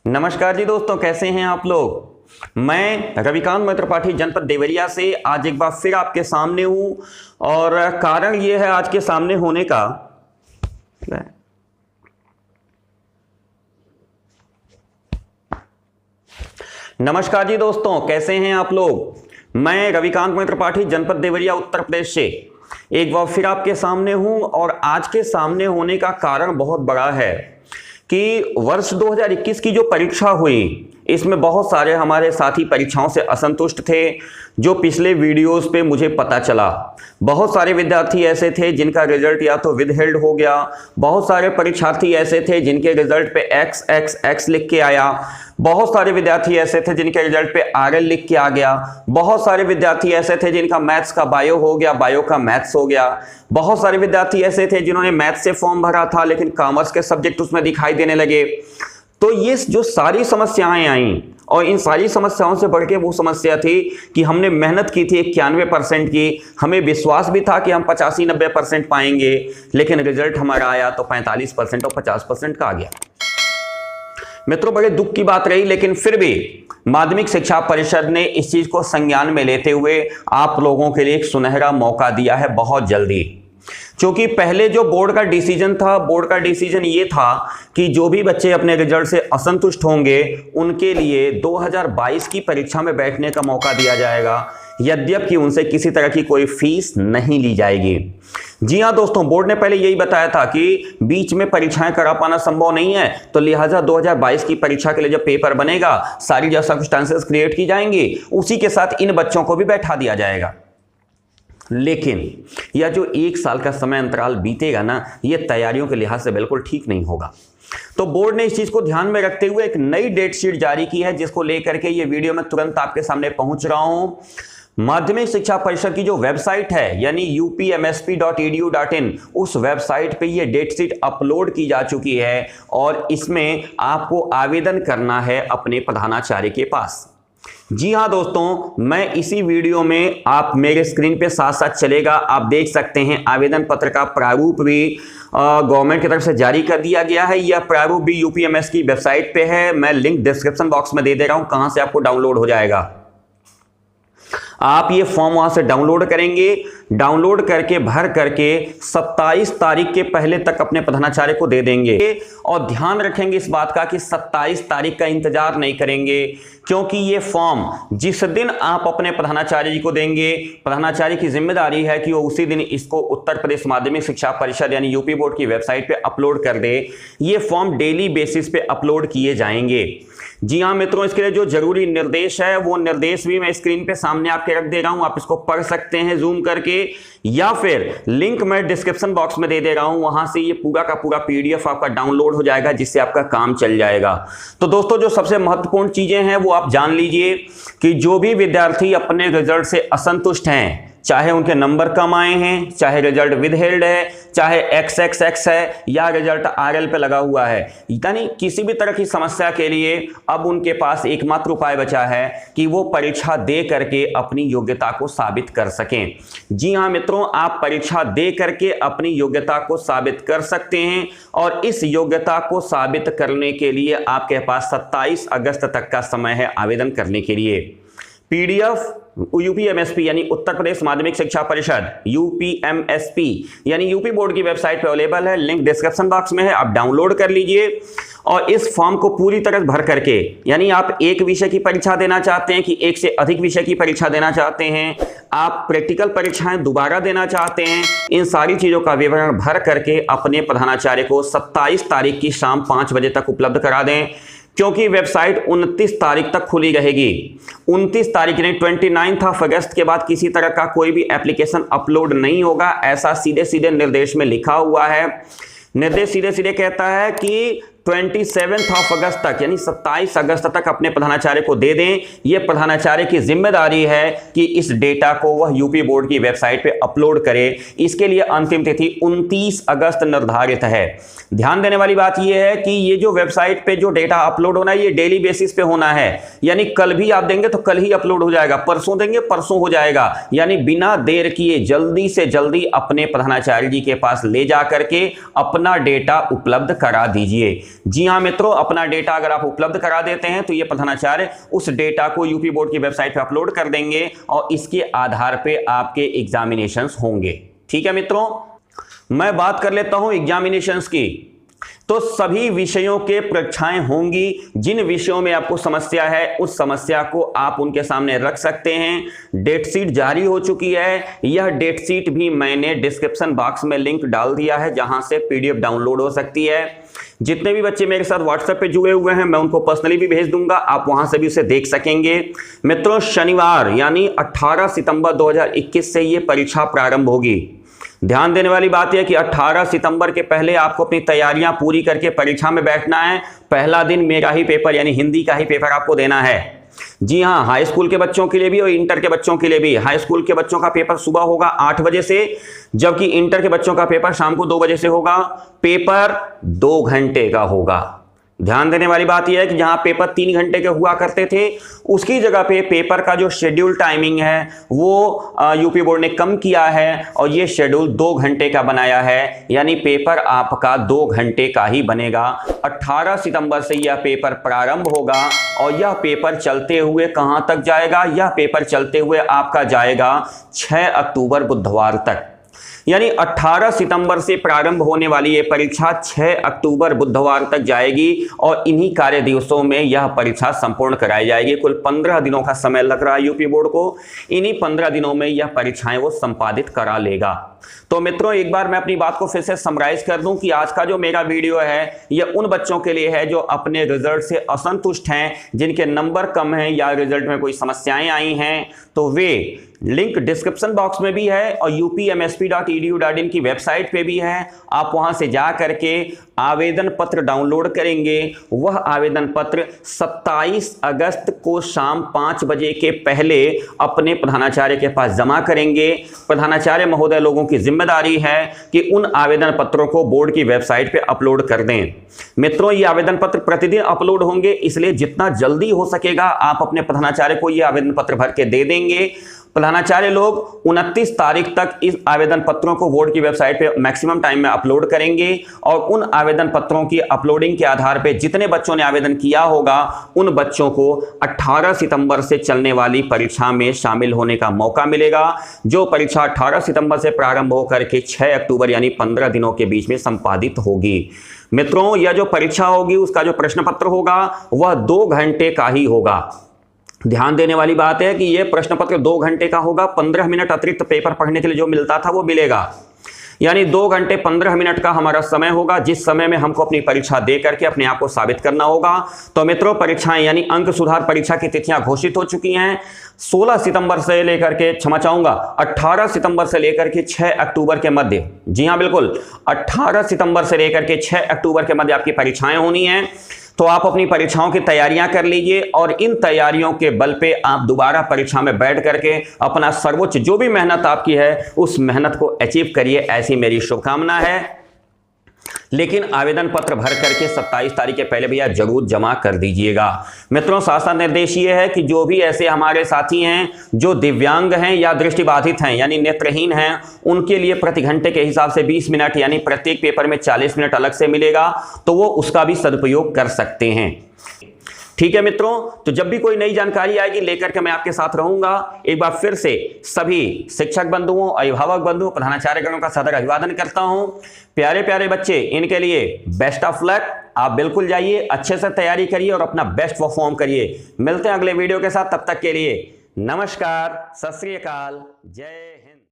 नमस्कार जी दोस्तों, कैसे हैं आप लोग। मैं रविकांत मैत्रपाठी जनपद देवरिया से आज एक बार फिर आपके सामने हूं और कारण ये है आज के सामने होने का। नमस्कार जी दोस्तों, कैसे हैं आप लोग। मैं रविकांत मैत्रपाठी जनपद देवरिया उत्तर प्रदेश से एक बार फिर आपके सामने हूं और आज के सामने होने का कारण बहुत बड़ा है कि वर्ष 2021 की जो परीक्षा हुई इसमें बहुत सारे हमारे साथी परीक्षाओं से असंतुष्ट थे। जो पिछले वीडियोस पे मुझे पता चला, बहुत सारे विद्यार्थी ऐसे थे जिनका रिजल्ट या तो विदहेल्ड हो गया, बहुत सारे परीक्षार्थी ऐसे थे जिनके रिजल्ट पे XXX लिख के आया, बहुत सारे विद्यार्थी ऐसे थे जिनके रिजल्ट पे RL लिख के आ गया, बहुत सारे विद्यार्थी ऐसे थे जिनका मैथ्स का बायो हो गया, बायो का मैथ्स हो गया, बहुत सारे विद्यार्थी ऐसे थे जिन्होंने मैथ्स से फॉर्म भरा था लेकिन कॉमर्स के सब्जेक्ट उसमें दिखाई देने लगे। तो ये जो सारी समस्याएं आई और इन सारी समस्याओं से बढ़ के वो समस्या थी कि हमने मेहनत की थी 91% की, हमें विश्वास भी था कि हम 85-90% पाएंगे, लेकिन रिजल्ट हमारा आया तो 45% और 50% का आ गया। मित्रों, बड़े दुख की बात रही, लेकिन फिर भी माध्यमिक शिक्षा परिषद ने इस चीज को संज्ञान में लेते हुए आप लोगों के लिए एक सुनहरा मौका दिया है बहुत जल्दी। क्योंकि पहले जो बोर्ड का डिसीजन ये था कि जो भी बच्चे अपने रिजल्ट से असंतुष्ट होंगे उनके लिए 2022 की परीक्षा में बैठने का मौका दिया जाएगा, यद्यपि उनसे किसी तरह की कोई फीस नहीं ली जाएगी। जी हां दोस्तों, बोर्ड ने पहले यही बताया था कि बीच में परीक्षाएं करा पाना संभव नहीं है, तो लिहाजा 2022 की परीक्षा के लिए जब पेपर बनेगा सारी जो सर्कमस्टेंसेस क्रिएट की जाएंगी उसी के साथ इन बच्चों को भी बैठा दिया जाएगा। लेकिन यह जो 1 साल का समय अंतराल बीतेगा ना, यह तैयारियों के लिहाज से बिल्कुल ठीक नहीं होगा। तो बोर्ड ने इस चीज को ध्यान में रखते हुए एक नई डेट शीट जारी की है, जिसको लेकर के ये वीडियो में तुरंत आपके सामने पहुंच रहा हूं। माध्यमिक शिक्षा परिषद की जो वेबसाइट है यानी upmsp.edu.in, उस वेबसाइट पे ये डेट शीट अपलोड की जा चुकी है और इसमें आपको आवेदन करना है अपने प्रधानाचार्य के पास। जी हां दोस्तों, मैं इसी वीडियो में, आप मेरे स्क्रीन पे साथ साथ चलेगा, आप देख सकते हैं आवेदन पत्र का प्रारूप भी गवर्नमेंट की तरफ से जारी कर दिया गया है। यह प्रारूप भी यूपीएमएस की वेबसाइट पे है, मैं लिंक डिस्क्रिप्शन बॉक्स में दे रहा हूं, कहां से आपको डाउनलोड हो जाएगा। आप ये फॉर्म वहां से डाउनलोड करेंगे, डाउनलोड करके भर करके 27 तारीख के पहले तक अपने प्रधानाचार्य को दे देंगे। और ध्यान रखेंगे इस बात का कि 27 तारीख का इंतजार नहीं करेंगे, क्योंकि ये फॉर्म जिस दिन आप अपने प्रधानाचार्य जी को देंगे, प्रधानाचार्य की जिम्मेदारी है कि वो उसी दिन इसको उत्तर प्रदेश माध्यमिक शिक्षा परिषद यानी यूपी बोर्ड की वेबसाइट पे अपलोड कर दे। ये फॉर्म डेली बेसिस पे अपलोड किए जाएंगे। जी हाँ मित्रों, इसके लिए जो जरूरी निर्देश है वो निर्देश भी मैं स्क्रीन पे सामने आपके रख दे रहा हूं, आप इसको पढ़ सकते हैं जूम करके, या फिर लिंक मैं डिस्क्रिप्शन बॉक्स में दे रहा हूं, वहां से ये पूरा का पूरा PDF आपका डाउनलोड हो जाएगा, जिससे आपका काम चल जाएगा। तो दोस्तों, जो सबसे महत्वपूर्ण चीजें हैं वो आप जान लीजिए कि जो भी विद्यार्थी अपने रिजल्ट से असंतुष्ट हैं, चाहे उनके नंबर कम आए हैं, चाहे रिजल्ट विदहेल्ड है, चाहे XXX है या रिजल्ट RL पे लगा हुआ है, यानी किसी भी तरह की समस्या के लिए अब उनके पास एकमात्र उपाय बचा है कि वो परीक्षा दे करके अपनी योग्यता को साबित कर सकें। जी हाँ मित्रों, आप परीक्षा दे करके अपनी योग्यता को साबित कर सकते हैं और इस योग्यता को साबित करने के लिए आपके पास 27 अगस्त तक का समय है आवेदन करने के लिए। PDF यूपीएमएसपी यानी उत्तर प्रदेश माध्यमिक शिक्षा परिषद, यूपीएमएसपी यानी यूपी बोर्ड की वेबसाइट पे अवेलेबल है, लिंक डिस्क्रिप्शन बॉक्स में है, आप डाउनलोड कर लीजिए। और इस फॉर्म को पूरी तरह भर करके, यानी आप एक विषय की परीक्षा देना चाहते हैं कि एक से अधिक विषय की परीक्षा देना चाहते हैं, आप प्रैक्टिकल परीक्षाएं दोबारा देना चाहते हैं, इन सारी चीजों का विवरण भर करके अपने प्रधानाचार्य को 27 तारीख की शाम 5 बजे तक उपलब्ध करा दें, क्योंकि वेबसाइट 29 तारीख तक खुली रहेगी। 29 तारीख यानी 29 ऑफ अगस्त के बाद किसी तरह का कोई भी एप्लीकेशन अपलोड नहीं होगा, ऐसा सीधे सीधे निर्देश में लिखा हुआ है। निर्देश सीधे सीधे कहता है कि 27 ऑफ अगस्त तक यानी 27 अगस्त तक अपने प्रधानाचार्य को दे दें। यह प्रधानाचार्य की जिम्मेदारी है कि इस डेटा को वह यूपी बोर्ड की वेबसाइट पे अपलोड करे। इसके लिए अंतिम तिथि 29 अगस्त निर्धारित है। ध्यान देने वाली बात यह है कि ये जो वेबसाइट पे जो डेटा अपलोड होना है ये डेली बेसिस पे होना है, यानी कल भी आप देंगे तो कल ही अपलोड हो जाएगा, परसों देंगे परसों हो जाएगा, यानी बिना देर किए जल्दी से जल्दी अपने प्रधानाचार्य जी के पास ले जा करके अपना डेटा उपलब्ध करा दीजिए। जी हाँ मित्रों, अपना डेटा अगर आप उपलब्ध करा देते हैं तो ये प्रधानाचार्य उस डेटा को यूपी बोर्ड की वेबसाइट पर अपलोड कर देंगे और इसके आधार पर आपके एग्जामिनेशंस होंगे। ठीक है मित्रों, मैं बात कर लेता हूं एग्जामिनेशंस की। तो सभी विषयों के परीक्षाएं होंगी। जिन विषयों में आपको समस्या है उस समस्या को आप उनके सामने रख सकते हैं। डेट शीट जारी हो चुकी है। यह डेट शीट भी मैंने डिस्क्रिप्शन बॉक्स में लिंक डाल दिया है, जहां से पीडीएफ डाउनलोड हो सकती है। जितने भी बच्चे मेरे साथ व्हाट्सएप पे जुड़े हुए हैं मैं उनको पर्सनली भी भेज दूंगा, आप वहां से भी उसे देख सकेंगे। मित्रों, शनिवार यानी 18 सितंबर 2021 से यह परीक्षा प्रारंभ होगी। ध्यान देने वाली बात यह कि 18 सितंबर के पहले आपको अपनी तैयारियां पूरी करके परीक्षा में बैठना है। पहला दिन मेरा ही पेपर यानी हिंदी का ही पेपर आपको देना है। जी हां, हाई स्कूल के बच्चों के लिए भी और इंटर के बच्चों के लिए भी। हाई स्कूल के बच्चों का पेपर सुबह होगा 8 बजे से, जबकि इंटर के बच्चों का पेपर शाम को 2 बजे से होगा। पेपर 2 घंटे का होगा। ध्यान देने वाली बात यह है कि जहां पेपर 3 घंटे के हुआ करते थे उसकी जगह पे पेपर का जो शेड्यूल टाइमिंग है वो यूपी बोर्ड ने कम किया है और ये शेड्यूल 2 घंटे का बनाया है, यानी पेपर आपका 2 घंटे का ही बनेगा। 18 सितंबर से यह पेपर प्रारंभ होगा और यह पेपर चलते हुए कहां तक जाएगा? यह पेपर चलते हुए आपका जाएगा 6 अक्टूबर बुधवार तक। यानी 18 सितंबर से प्रारंभ होने वाली ये परीक्षा 6 अक्टूबर बुधवार तक जाएगी और इन्हीं कार्य दिवसों में यह परीक्षा संपूर्ण कराई जाएगी। कुल 15 दिनों का समय लग रहा है यूपी बोर्ड को। इन्हीं 15 दिनों में यह परीक्षाएं वो संपादित करा लेगा। तो मित्रों, एक बार मैं अपनी बात को फिर से समराइज कर दूं कि आज का जो मेरा वीडियो है यह उन बच्चों के लिए है जो अपने रिजल्ट से असंतुष्ट हैं, जिनके नंबर कम हैं या रिजल्ट में कोई समस्याएं आई हैं। तो वे लिंक डिस्क्रिप्शन बॉक्स में भी है और upmsp.edu.in की वेबसाइट पे भी है। आप वहां से जा करके आवेदन पत्र डाउनलोड करेंगे। वह आवेदन पत्र 27 अगस्त को शाम 5 बजे के पहले अपने प्रधानाचार्य के पास जमा करेंगे। प्रधानाचार्य महोदय लोगों की जिम्मेदारी है कि उन आवेदन पत्रों को बोर्ड की वेबसाइट पे अपलोड कर दें। मित्रों, ये आवेदन पत्र प्रतिदिन अपलोड होंगे, इसलिए जितना जल्दी हो सकेगा आप अपने प्रधानाचार्य को ये आवेदन पत्र भर के दे देंगे। प्रधानाचार्य लोग 29 तारीख तक इस आवेदन पत्रों को बोर्ड की वेबसाइट पे मैक्सिमम टाइम में अपलोड करेंगे और उन आवेदन पत्रों की अपलोडिंग के आधार पे जितने बच्चों ने आवेदन किया होगा उन बच्चों को 18 सितंबर से चलने वाली परीक्षा में शामिल होने का मौका मिलेगा, जो परीक्षा 18 सितंबर से प्रारंभ होकर के 6 अक्टूबर यानी 15 दिनों के बीच में संपादित होगी। मित्रों, यह जो परीक्षा होगी उसका जो प्रश्न पत्र होगा वह 2 घंटे का ही होगा। ध्यान देने वाली बात है कि यह प्रश्न पत्र 2 घंटे का होगा। 15 मिनट अतिरिक्त पेपर पढ़ने के लिए जो मिलता था वो मिलेगा, यानी 2 घंटे 15 मिनट का हमारा समय होगा, जिस समय में हमको अपनी परीक्षा दे करके अपने आप को साबित करना होगा। तो मित्रों, परीक्षाएं यानी अंक सुधार परीक्षा की तिथियां घोषित हो चुकी हैं। 16 सितंबर से लेकर के 18 सितंबर से लेकर के 6 अक्टूबर के मध्य, जी हां बिल्कुल, 18 सितंबर से लेकर के 6 अक्टूबर के मध्य आपकी परीक्षाएं होनी हैं। तो आप अपनी परीक्षाओं की तैयारियां कर लीजिए और इन तैयारियों के बल पे आप दोबारा परीक्षा में बैठ करके अपना सर्वोच्च जो भी मेहनत आपकी है उस मेहनत को अचीव करिए, ऐसी मेरी शुभकामना है। लेकिन आवेदन पत्र भर करके 27 तारीख के पहले भैया जरूर जमा कर दीजिएगा। मित्रों, शासन निर्देश ये है कि जो भी ऐसे हमारे साथी हैं जो दिव्यांग हैं या दृष्टिबाधित हैं यानी नेत्रहीन हैं, उनके लिए प्रति घंटे के हिसाब से 20 मिनट यानी प्रत्येक पेपर में 40 मिनट अलग से मिलेगा, तो वो उसका भी सदुपयोग कर सकते हैं। ठीक है मित्रों, तो जब भी कोई नई जानकारी आएगी लेकर के मैं आपके साथ रहूंगा। एक बार फिर से सभी शिक्षक बंधुओं, अभिभावक बंधुओं, प्रधानाचार्यगणों का सादर अभिवादन करता हूं। प्यारे प्यारे बच्चे, इनके लिए बेस्ट ऑफ लक। आप बिल्कुल जाइए, अच्छे से तैयारी करिए और अपना बेस्ट परफॉर्म करिए। मिलते हैं अगले वीडियो के साथ, तब तक के लिए नमस्कार, सत श्री अकाल, जय हिंद।